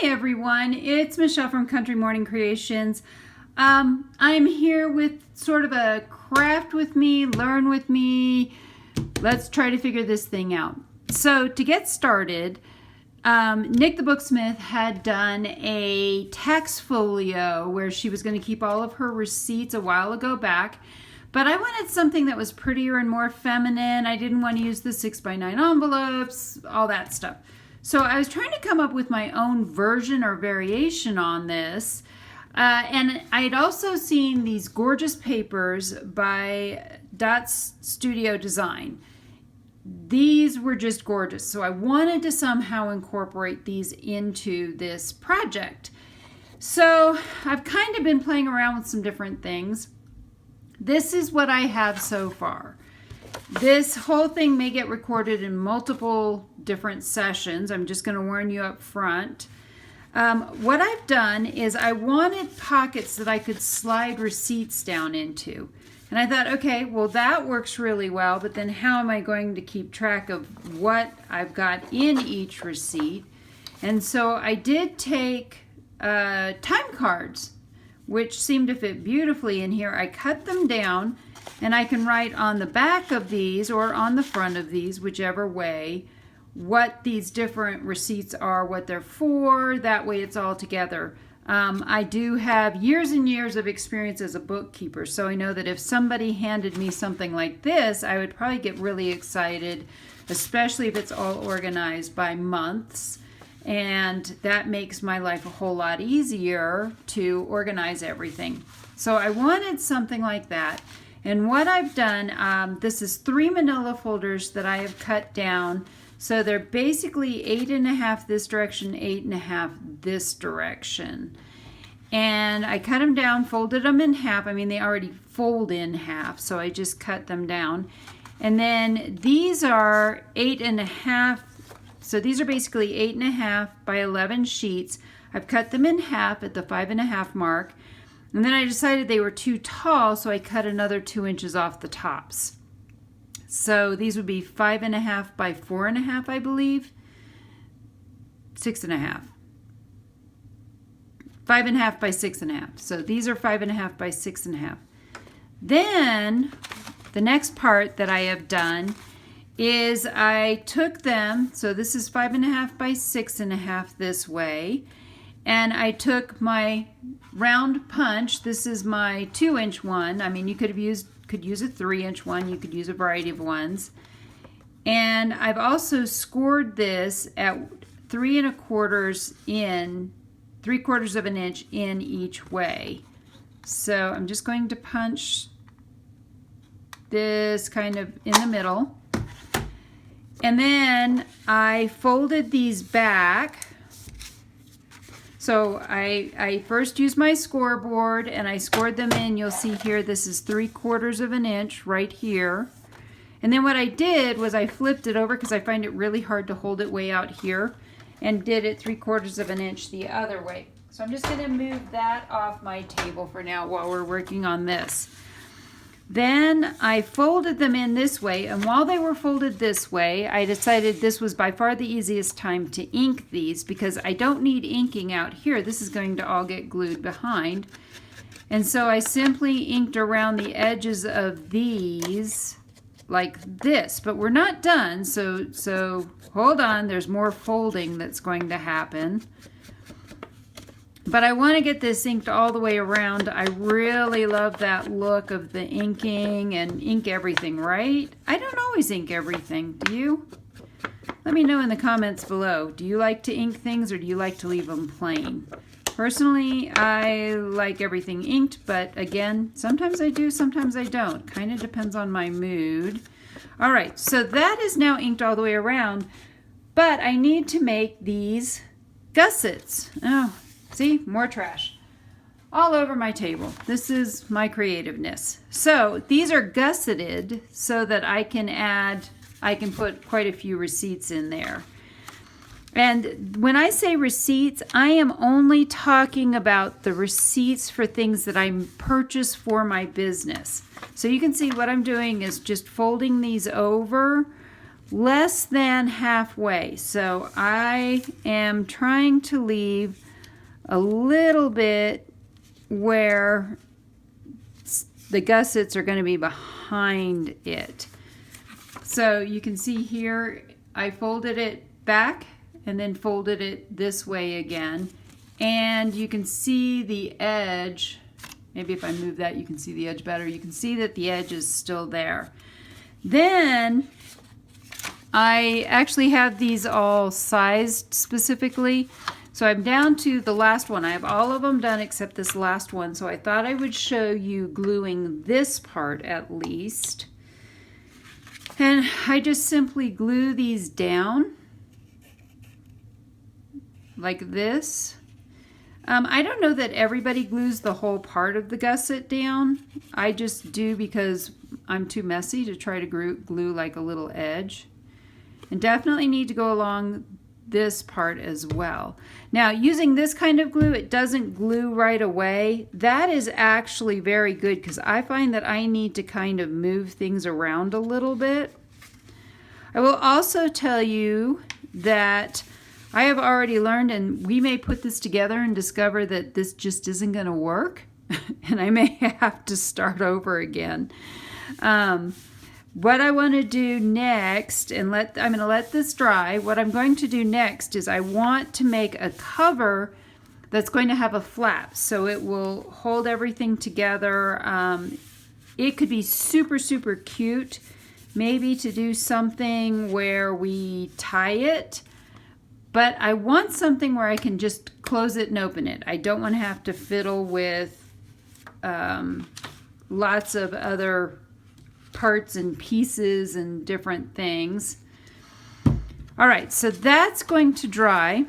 everyone, it's Michelle from Country Morning Creations. I'm here with sort of a craft with me, learn with me. Let's try to figure this thing out. So to get started, Nick the Booksmith had done a tax folio where she was going to keep all of her receipts a while ago back. But I wanted something that was prettier and more feminine. I didn't want to use the 6x9 envelopes, all that stuff. So I was trying to come up with my own version or variation on this. And I had also seen these gorgeous papers by Dot's Studio Design. These were just gorgeous. So I wanted to somehow incorporate these into this project. So I've kind of been playing around with some different things. This is what I have so far. This whole thing may get recorded in multiple different sessions. I'm just going to warn you up front. What I've done is I wanted pockets that I could slide receipts down into. And I thought, okay, well that works really well, but then how am I going to keep track of what I've got in each receipt? And so I did take time cards, which seemed to fit beautifully in here. I cut them down, and I can write on the back of these or on the front of these, whichever way, what these different receipts are, what they're for. That way it's all together. I do have years and years of experience as a bookkeeper, so I know that if somebody handed me something like this, I would probably get really excited, especially if it's all organized by months. And that makes my life a whole lot easier to organize everything. So I wanted something like that. And what I've done, this is 3 manila folders that I have cut down. So they're basically 8.5 this direction, 8.5 this direction. And I cut them down, folded them in half. I mean, they already fold in half, so I just cut them down. And then these are 8.5. So these are basically 8.5 by 11 sheets. I've cut them in half at the 5.5 mark. And then I decided they were too tall, so I cut another 2 inches off the tops. So these would be 5.5 by 4.5, I believe. 6.5. 5.5 by 6.5. So these are 5.5 by 6.5. Then the next part that I have done is I took them, so this is 5.5 by 6.5 this way, and I took my round punch. This is my 2-inch one. I mean, you could use a 3-inch one. You could use a variety of ones. And I've also scored this at 3.25 of an inch in each way. So I'm just going to punch this kind of in the middle. And then I folded these back. So I first used my scoreboard and I scored them in. You'll see here this is 3/4 of an inch right here. And then what I did was I flipped it over because I find it really hard to hold it way out here, and did it 3/4 of an inch the other way. So I'm just going to move that off my table for now while we're working on this. Then I folded them in this way, and while they were folded this way, I decided this was by far the easiest time to ink these because I don't need inking out here. This is going to all get glued behind. And so I simply inked around the edges of these like this, but we're not done. So hold on, there's more folding that's going to happen. But I want to get this inked all the way around. I really love that look of the inking, and ink everything, right? I don't always ink everything. Do you? Let me know in the comments below. Do you like to ink things, or do you like to leave them plain? Personally, I like everything inked, but again, sometimes I do, sometimes I don't. Kind of depends on my mood. All right, so that is now inked all the way around, but I need to make these gussets. Oh. See, more trash all over my table. This is my creativeness. So these are gusseted so that I can put quite a few receipts in there. And when I say receipts, I am only talking about the receipts for things that I purchase for my business. So you can see what I'm doing is just folding these over less than halfway. So I am trying to leave a little bit where the gussets are going to be behind it. So you can see here I folded it back and then folded it this way again, and you can see the edge. Maybe if I move that you can see the edge better. You can see that the edge is still there. Then I actually have these all sized specifically. So I'm down to the last one. I have all of them done except this last one. So I thought I would show you gluing this part at least. And I just simply glue these down like this. I don't know that everybody glues the whole part of the gusset down. I just do because I'm too messy to try to glue like a little edge. And definitely need to go along this part as well. Now, using this kind of glue, it doesn't glue right away. That is actually very good because I find that I need to kind of move things around a little bit. I will also tell you that I have already learned, and we may put this together and discover that this just isn't going to work, and I may have to start over again. What I want to do next, and I'm going to let this dry. What I'm going to do next is I want to make a cover that's going to have a flap, so it will hold everything together. It could be super, super cute, maybe to do something where we tie it, but I want something where I can just close it and open it. I don't want to have to fiddle with lots of other parts and pieces and different things. All right, so that's going to dry,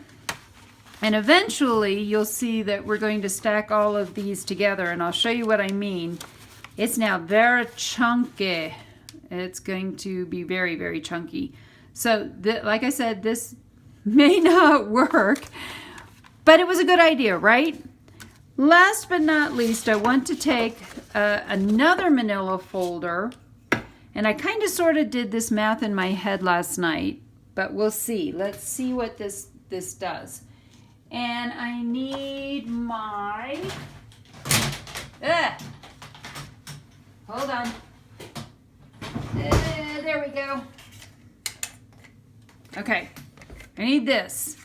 and eventually you'll see that we're going to stack all of these together, and I'll show you what I mean. It's now very chunky. It's going to be very, very chunky. So like I said, this may not work, but it was a good idea, right? Last but not least, I want to take another manila folder. And I kind of sort of did this math in my head last night, but we'll see. Let's see what this does. And I need my, hold on. There we go. Okay, I need this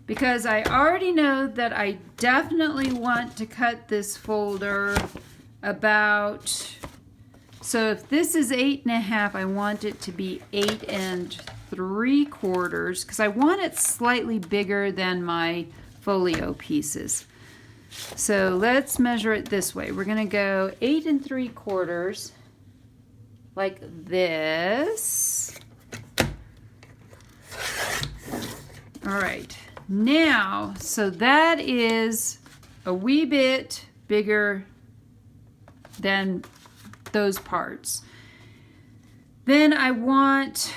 because I already know that I definitely want to cut this folder about, so if this is 8.5, I want it to be 8 3/4 because I want it slightly bigger than my folio pieces. So let's measure it this way. We're gonna go 8 3/4 like this. All right, now, so that is a wee bit bigger than those parts. Then I want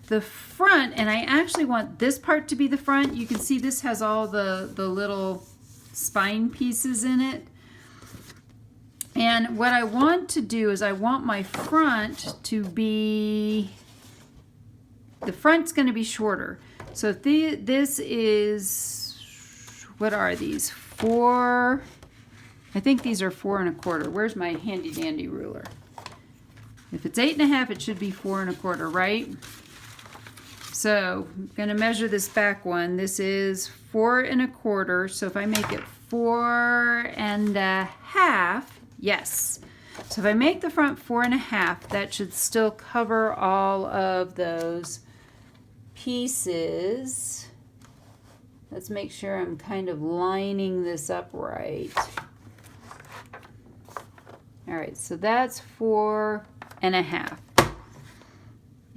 the front, and I actually want this part to be the front. You can see this has all the little spine pieces in it. And what I want to do is I want my front to be, the front's going to be shorter. So if this is, what are these? 4, I think these are 4 1/4. Where's my handy dandy ruler? If it's 8.5, it should be 4 1/4, right? So I'm going to measure this back one. This is 4 1/4. So if I make it 4 1/2, yes. So if I make the front 4 1/2, that should still cover all of those pieces. Let's make sure I'm kind of lining this up right. All right, so that's 4 1/2.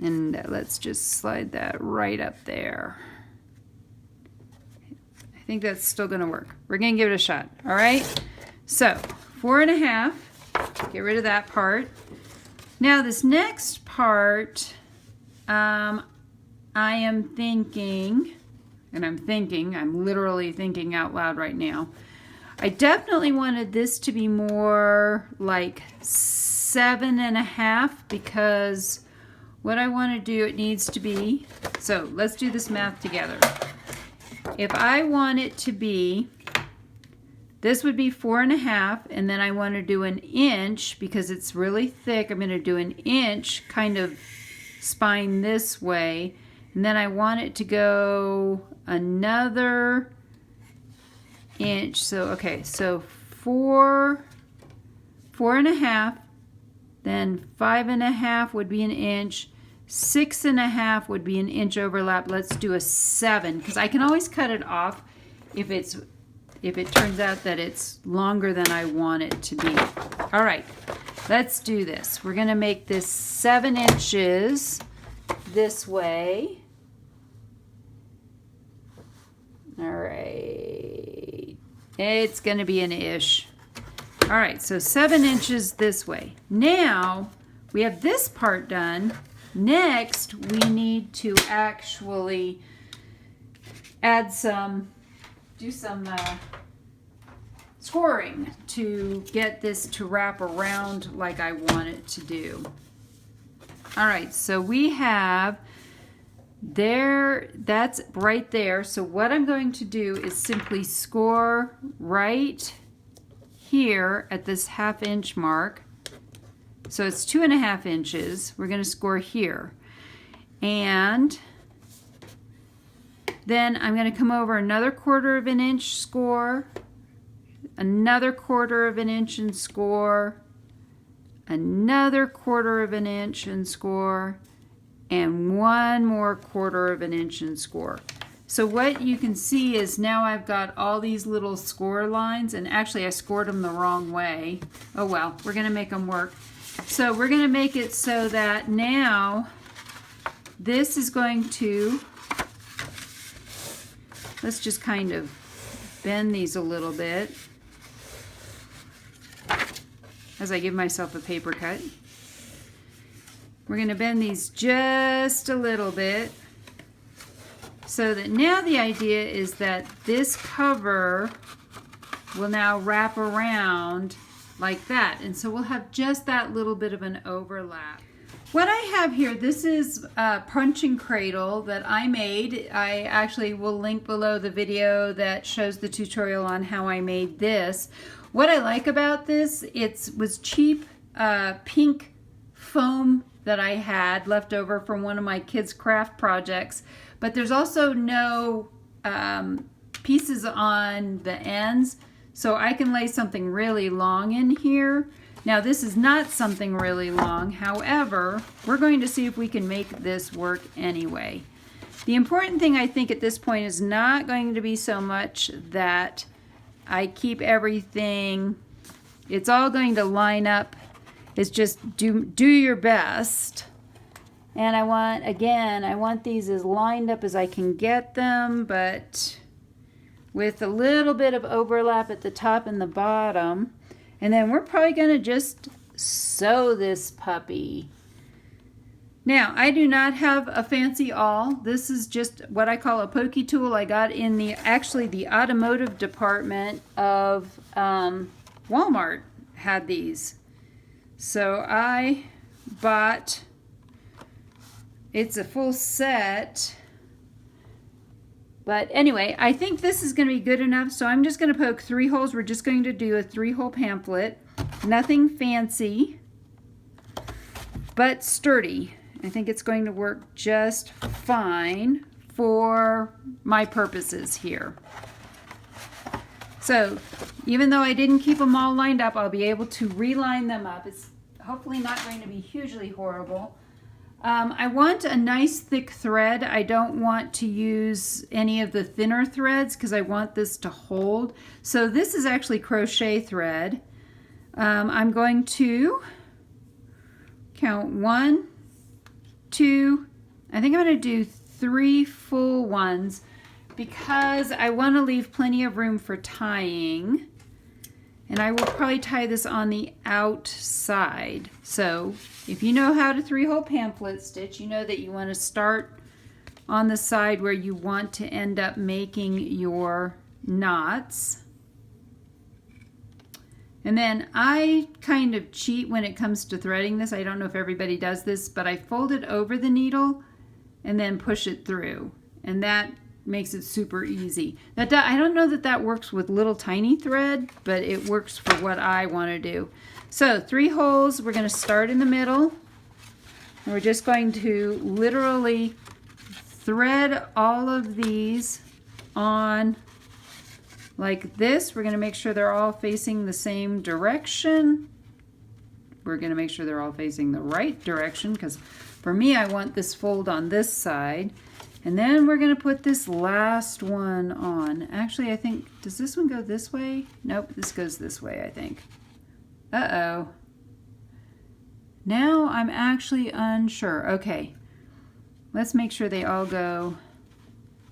And let's just slide that right up there. I think that's still going to work. We're going to give it a shot. All right, so 4 1/2. Get rid of that part. Now this next part, I am thinking, and I'm literally thinking out loud right now. I definitely wanted this to be more like 7 1/2 because what I want to do, it needs to be, so let's do this math together. If I want it to be, this would be 4.5, and then I want to do an inch because it's really thick. I'm going to do an inch kind of spine this way, and then I want it to go another inch. So okay, so 4.5, then 5.5 would be an inch, 6.5 would be an inch overlap. Let's do a 7 because I can always cut it off if it turns out that it's longer than I want it to be. All right, let's do this. We're going to make this 7 inches this way. All right, it's going to be an ish. All right, so 7 inches this way. Now we have this part done. Next, we need to actually add do some scoring to get this to wrap around like I want it to do. All right, so we have there, that's right there. So what I'm going to do is simply score right here at this 1/2 inch mark. So it's 2.5 inches. We're going to score here. And then I'm going to come over another 1/4 inch score, another 1/4 inch and score, another 1/4 inch and score, and one more 1/4 inch and score. So what you can see is now I've got all these little score lines, and actually I scored them the wrong way. Oh well, we're going to make them work. So we're going to make it so that now this is going to, let's just kind of bend these a little bit as I give myself a paper cut. We're going to bend these just a little bit so that now the idea is that this cover will now wrap around like that. And so we'll have just that little bit of an overlap. What I have here, this is a punching cradle that I made. I actually will link below the video that shows the tutorial on how I made this. What I like about this, it was cheap pink foam that I had left over from one of my kids' craft projects, but there's also no pieces on the ends, so I can lay something really long in here. Now this is not something really long, however, we're going to see if we can make this work anyway. The important thing I think at this point is not going to be so much that I keep everything, it's all going to line up. It's just do your best. And I want, again, I want these as lined up as I can get them, but with a little bit of overlap at the top and the bottom. And then we're probably going to just sew this puppy. Now, I do not have a fancy awl. This is just what I call a pokey tool. I got in actually the automotive department of Walmart had these. So I bought, it's a full set. But anyway, I think this is going to be good enough, so I'm just going to poke 3 holes. We're just going to do a 3-hole pamphlet. Nothing fancy, but sturdy. I think it's going to work just fine for my purposes here. So even though I didn't keep them all lined up, I'll be able to reline them up. It's hopefully not going to be hugely horrible. I want a nice thick thread. I don't want to use any of the thinner threads because I want this to hold. So this is actually crochet thread. I'm going to count 1, 2, I think I'm going to do 3 full ones because I want to leave plenty of room for tying. And I will probably tie this on the outside. So if you know how to 3-hole pamphlet stitch, you know that you want to start on the side where you want to end up making your knots. And then I kind of cheat when it comes to threading this. I don't know if everybody does this, but I fold it over the needle and then push it through. And that makes it super easy. I don't know that that works with little tiny thread, but it works for what I want to do. So 3 holes, we're going to start in the middle. And we're just going to literally thread all of these on like this. We're going to make sure they're all facing the same direction. We're going to make sure they're all facing the right direction, because for me, I want this fold on this side. And then we're going to put this last one on. Actually, I think, does this one go this way? Nope, this goes this way, I think. Uh-oh. Now I'm actually unsure. Okay, let's make sure they all go.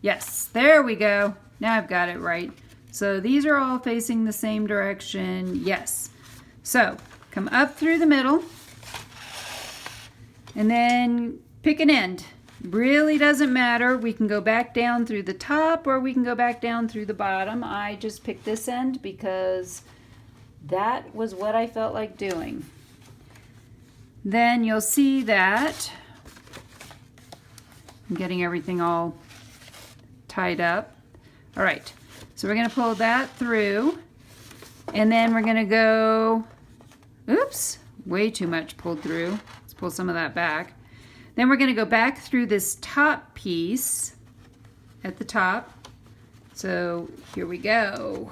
Yes, there we go. Now I've got it right. So these are all facing the same direction. Yes. So come up through the middle and then pick an end. Really doesn't matter. We can go back down through the top or we can go back down through the bottom. I just picked this end because that was what I felt like doing. Then you'll see that I'm getting everything all tied up. All right, so we're going to pull that through, and then we're going to go, oops, way too much pulled through. Let's pull some of that back. Then we're going to go back through this top piece at the top. So here we go.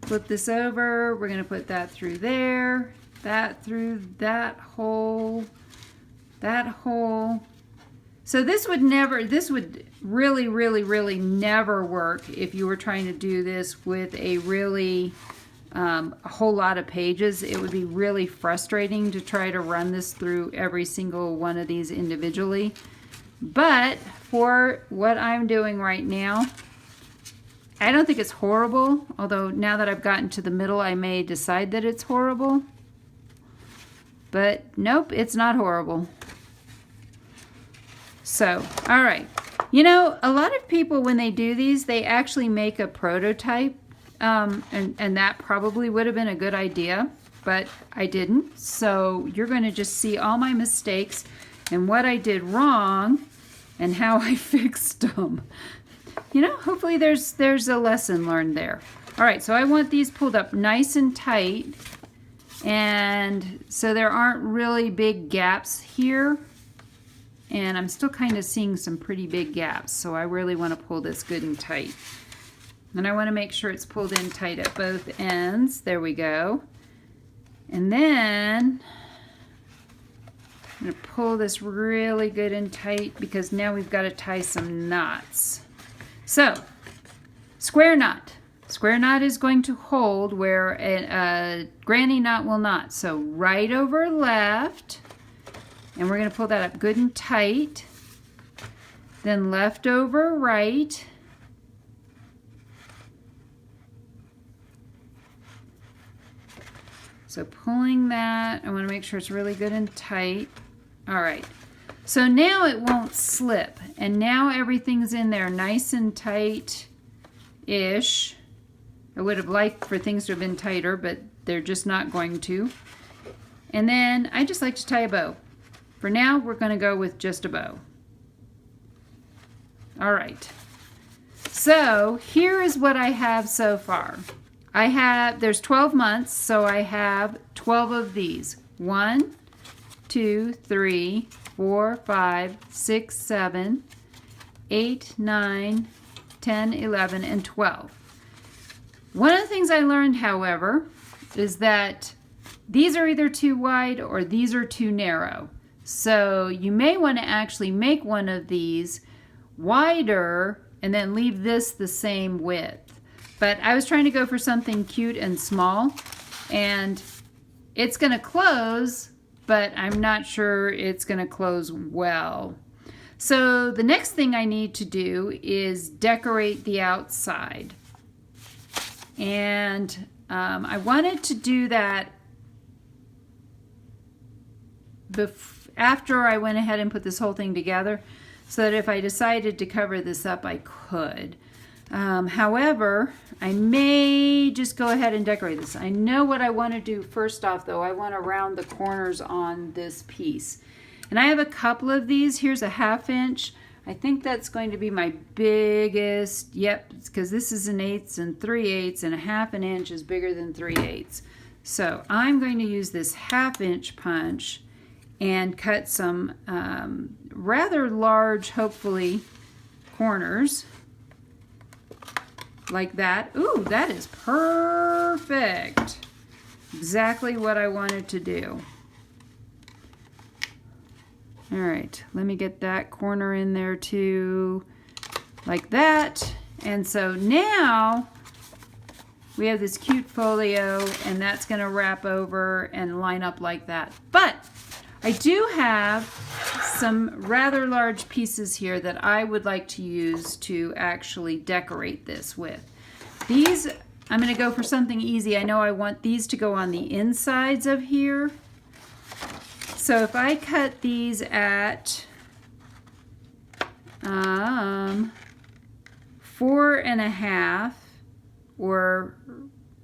Flip this over. We're going to put that through there, that through that hole, that hole. So this would really, really, really never work if you were trying to do this with a really, a whole lot of pages. It would be really frustrating to try to run this through every single one of these individually. But for what I'm doing right now, I don't think it's horrible, although now that I've gotten to the middle, I may decide that it's horrible. But nope, it's not horrible. So, all right. You know, a lot of people, when they do these, they actually make a prototype, and that probably would have been a good idea, but I didn't. So you're going to just see all my mistakes and what I did wrong and how I fixed them. You know, hopefully there's a lesson learned there. All right, so I want these pulled up nice and tight, and so there aren't really big gaps here. And I'm still kind of seeing some pretty big gaps, so I really want to pull this good and tight. And I want to make sure it's pulled in tight at both ends. There we go. And then I'm going to pull this really good and tight, because now we've got to tie some knots. So, square knot. Square knot is going to hold where a granny knot will not. So right over left. And we're going to pull that up good and tight. Then left over right. So pulling that, I want to make sure it's really good and tight. All right. So now it won't slip. And now everything's in there nice and tight-ish. I would have liked for things to have been tighter, but they're just not going to. And then I just like to tie a bow. For now, we're going to go with just a bow. All right. So here is what I have so far. There's 12 months, so I have 12 of these. 1, 2, 3, 4, 5, 6, 7, 8, 9, 10, 11, and 12. One of the things I learned, however, is that these are either too wide or these are too narrow. So you may want to actually make one of these wider and then leave this the same width. But I was trying to go for something cute and small, and it's going to close, but I'm not sure it's going to close well. So the next thing I need to do is decorate the outside. And I wanted to do that after I went ahead and put this whole thing together, so that if I decided to cover this up, I could. However, I may just go ahead and decorate this. I know what I want to do first off, though. I want to round the corners on this piece. And I have a couple of these. Here's a 1/2 inch. I think that's going to be my biggest. Yep, because this is an 1/8 and 3/8, and a 1/2 inch is bigger than 3/8. So I'm going to use this 1/2 inch punch and cut some rather large, hopefully, corners. Like that. Ooh, that is perfect. Exactly what I wanted to do. All right, let me get that corner in there too, like that. And so now we have this cute folio, and that's gonna wrap over and line up like that. But I do have some rather large pieces here that I would like to use to actually decorate this with. These, I'm going to go for something easy. I know I want these to go on the insides of here. So if I cut these at 4.5 or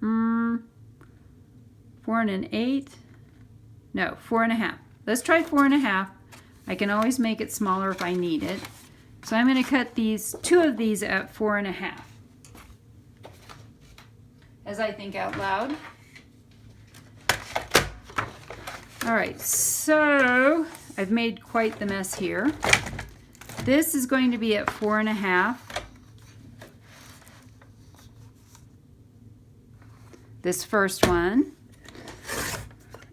4.125. No, 4.5. Let's try 4.5. I can always make it smaller if I need it. So I'm going to cut two of these at 4.5. As I think out loud. All right, so I've made quite the mess here. This is going to be at 4.5. This first one.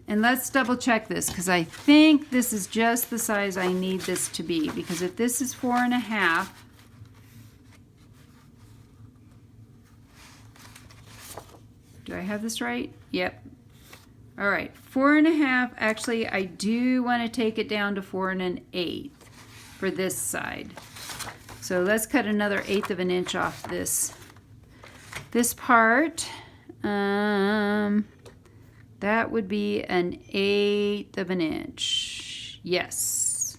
And let's double check this, because I think this is just the size I need this to be. Because if this is 4.5, do I have this right? Yep. All right, 4.5. Actually, I do want to take it down to 4.125 for this side. So let's cut another 1/8 of an inch off this part. That would be an 1/8 of an inch. Yes,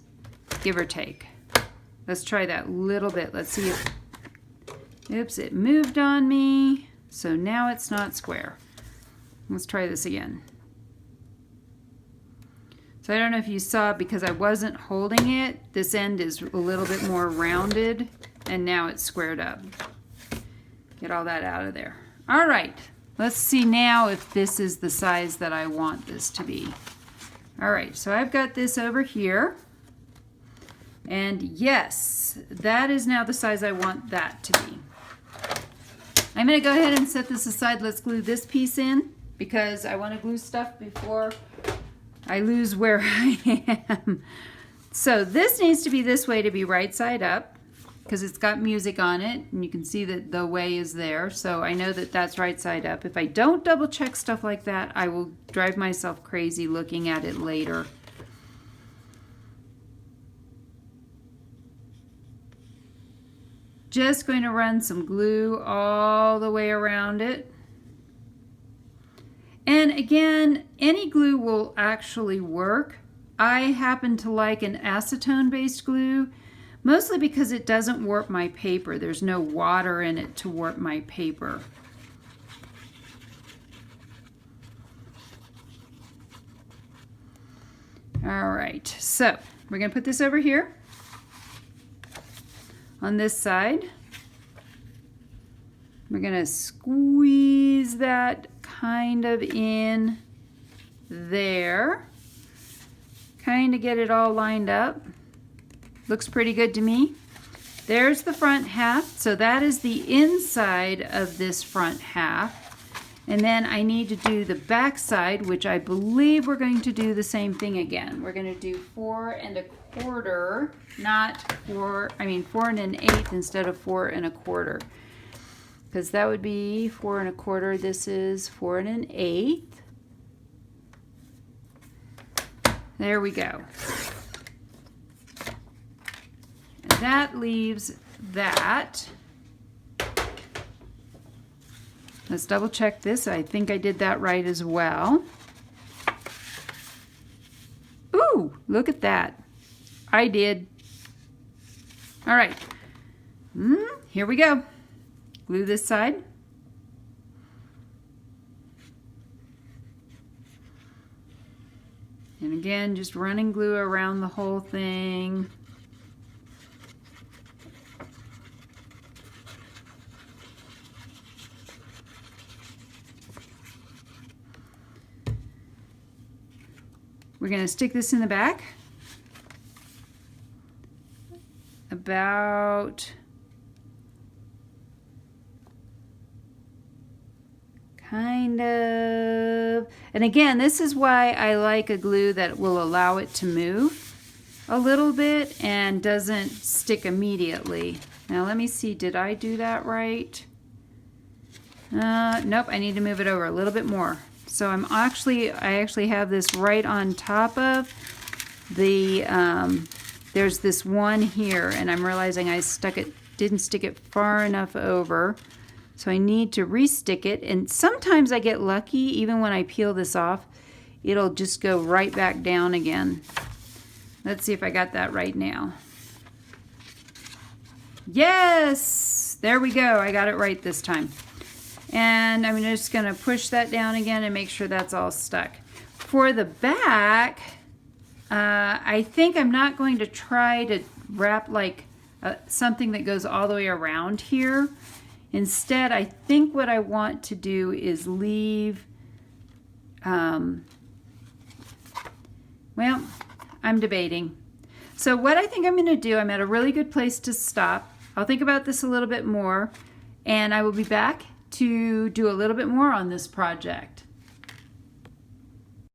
give or take. Let's try that little bit. Let's see if, oops, it moved on me. So now it's not square. Let's try this again. So I don't know if you saw, because I wasn't holding it, this end is a little bit more rounded, and now it's squared up. Get all that out of there. All right. Let's see now if this is the size that I want this to be. All right, so I've got this over here. And yes, that is now the size I want that to be. I'm gonna go ahead and set this aside. Let's glue this piece in, because I wanna glue stuff before I lose where I am. So this needs to be this way to be right side up, because it's got music on it, and you can see that the way is there, so I know that that's right side up. If I don't double check stuff like that, I will drive myself crazy looking at it later. Just going to run some glue all the way around it. And again, any glue will actually work. I happen to like an acetone-based glue, mostly because it doesn't warp my paper. There's no water in it to warp my paper. All right, so we're gonna put this over here on this side. We're gonna squeeze that kind of in there. Kind of get it all lined up. Looks pretty good to me. There's the front half. So that is the inside of this front half. And then I need to do the back side, which I believe we're going to do the same thing again. We're going to do 4.25, not 4.125 instead of 4.25. Because that would be 4.25. This is 4.125. There we go. That leaves that. Let's double check this. I think I did that right as well. Ooh, look at that. I did. All right. Here we go. glue this side. And again, just running glue around the whole thing. We're going to stick this in the back. About kind of, and again, this is why I like a glue that will allow it to move a little bit and doesn't stick immediately. Now let me see, did I do that right? Nope, I need to move it over a little bit more. So I actually have this right on top of the, there's this one here, and I'm realizing I didn't stick it far enough over. So I need to re-stick it, and sometimes I get lucky, even when I peel this off, it'll just go right back down again. Let's see if I got that right now. Yes! There we go, I got it right this time. And I'm just gonna push that down again and make sure that's all stuck. For the back, I think I'm not going to try to wrap like something that goes all the way around here. Instead, I think what I want to do is leave, well, I'm debating. So what I think I'm going to do, I'm at a really good place to stop. I'll think about this a little bit more, and I will be back to do a little bit more on this project.